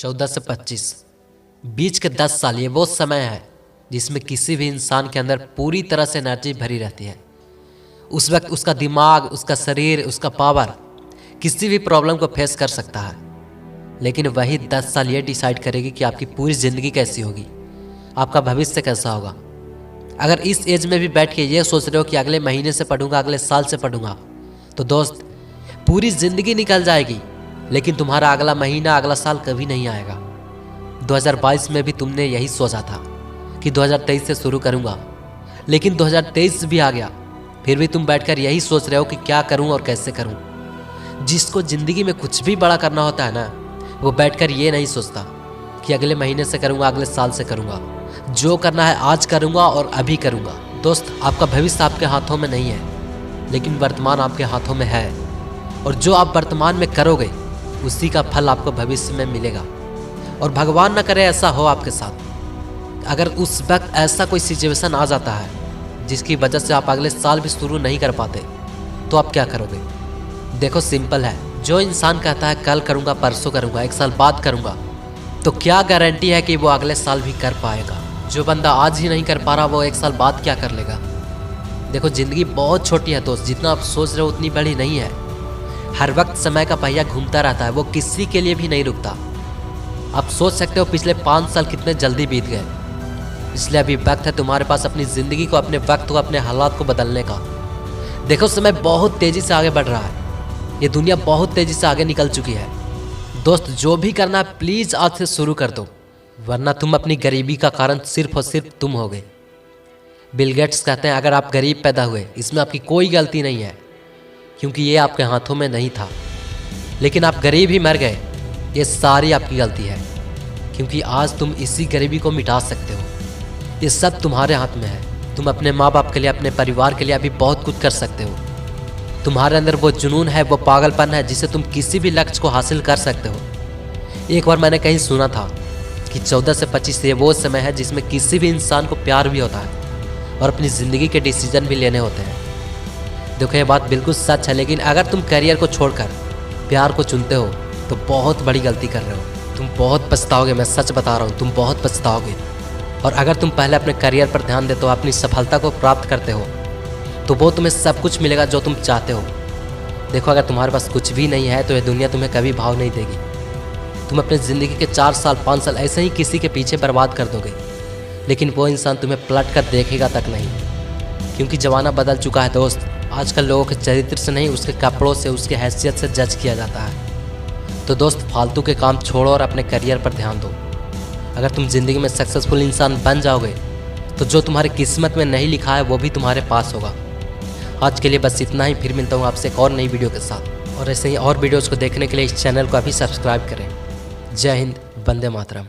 14 से 25 बीच के 10 साल ये वो समय है जिसमें किसी भी इंसान के अंदर पूरी तरह से एनर्जी भरी रहती है। उस वक्त उसका दिमाग, उसका शरीर, उसका पावर किसी भी प्रॉब्लम को फेस कर सकता है। लेकिन वही 10 साल ये डिसाइड करेगी कि आपकी पूरी ज़िंदगी कैसी होगी, आपका भविष्य कैसा होगा। अगर इस एज में भी बैठ के ये सोच रहे हो कि अगले महीने से पढ़ूंगा, अगले साल से पढ़ूंगा, तो दोस्त पूरी ज़िंदगी निकल जाएगी, लेकिन तुम्हारा अगला महीना, अगला साल कभी नहीं आएगा। 2022 में भी तुमने यही सोचा था कि 2023 से शुरू करूंगा, लेकिन 2023 भी आ गया, फिर भी तुम बैठकर यही सोच रहे हो कि क्या करूं और कैसे करूं। जिसको ज़िंदगी में कुछ भी बड़ा करना होता है ना, वो बैठकर ये नहीं सोचता कि अगले महीने से करूंगा, अगले साल से करूंगा। जो करना है आज करूंगा और अभी करूंगा। दोस्त, आपका भविष्य आपके हाथों में नहीं है, लेकिन वर्तमान आपके हाथों में है, और जो आप वर्तमान में करोगे उसी का फल आपको भविष्य में मिलेगा। और भगवान न करे ऐसा हो आपके साथ। अगर उस वक्त ऐसा कोई सिचुएशन आ जाता है जिसकी वजह से आप अगले साल भी शुरू नहीं कर पाते, तो आप क्या करोगे? देखो, सिंपल है। जो इंसान कहता है कल करूंगा, परसों करूंगा, एक साल बाद करूंगा, तो क्या गारंटी है कि वो अगले साल भी कर पाएगा? जो बंदा आज ही नहीं कर पा रहा, वो एक साल बाद क्या कर लेगा? देखो, ज़िंदगी बहुत छोटी है दोस्त, जितना आप सोच रहे हो उतनी बड़ी नहीं है। हर वक्त समय का पहिया घूमता रहता है, वो किसी के लिए भी नहीं रुकता। आप सोच सकते हो पिछले 5 साल कितने जल्दी बीत गए। इसलिए अभी वक्त है तुम्हारे पास अपनी ज़िंदगी को, अपने वक्त को, अपने हालात को बदलने का। देखो, समय बहुत तेज़ी से आगे बढ़ रहा है, ये दुनिया बहुत तेज़ी से आगे निकल चुकी है। दोस्त, जो भी करना है प्लीज़ आज से शुरू कर दो, वरना तुम अपनी गरीबी का कारण सिर्फ और सिर्फ तुम होगे। बिल गेट्स कहते हैं, अगर आप गरीब पैदा हुए इसमें आपकी कोई गलती नहीं है, क्योंकि ये आपके हाथों में नहीं था। लेकिन आप गरीब ही मर गए, ये सारी आपकी गलती है, क्योंकि आज तुम इसी गरीबी को मिटा सकते हो। ये सब तुम्हारे हाथ में है। तुम अपने माँ बाप के लिए, अपने परिवार के लिए अभी बहुत कुछ कर सकते हो। तुम्हारे अंदर वो जुनून है, वो पागलपन है, जिससे तुम किसी भी लक्ष्य को हासिल कर सकते हो। एक बार मैंने कहीं सुना था कि 14 से 25 ये वो समय है जिसमें किसी भी इंसान को प्यार भी होता है और अपनी ज़िंदगी के डिसीजन भी लेने होते हैं। देखो, ये बात बिल्कुल सच है, लेकिन अगर तुम करियर को छोड़कर प्यार को चुनते हो तो बहुत बड़ी गलती कर रहे हो। तुम बहुत पछताओगे, मैं सच बता रहा हूँ, तुम बहुत पछताओगे। और अगर तुम पहले अपने करियर पर ध्यान देते हो, अपनी सफलता को प्राप्त करते हो, तो वो तुम्हें सब कुछ मिलेगा जो तुम चाहते हो। देखो, अगर तुम्हारे पास कुछ भी नहीं है तो ये दुनिया तुम्हें कभी भाव नहीं देगी। तुम अपनी ज़िंदगी के 4 साल 5 साल ऐसे ही किसी के पीछे बर्बाद कर दोगे, लेकिन वो इंसान तुम्हें पलट कर देखेगा तक नहीं, क्योंकि ज़माना बदल चुका है दोस्त। आजकल लोगों के चरित्र से नहीं, उसके कपड़ों से, उसकी हैसियत से जज किया जाता है। तो दोस्त, फालतू के काम छोड़ो और अपने करियर पर ध्यान दो। अगर तुम ज़िंदगी में सक्सेसफुल इंसान बन जाओगे तो जो तुम्हारी किस्मत में नहीं लिखा है वो भी तुम्हारे पास होगा। आज के लिए बस इतना ही, फिर मिलता हूँ आपसे एक और नई वीडियो के साथ। और ऐसे ही और वीडियोज़ को देखने के लिए इस चैनल को अभी सब्सक्राइब करें। जय हिंद, वंदे मातरम।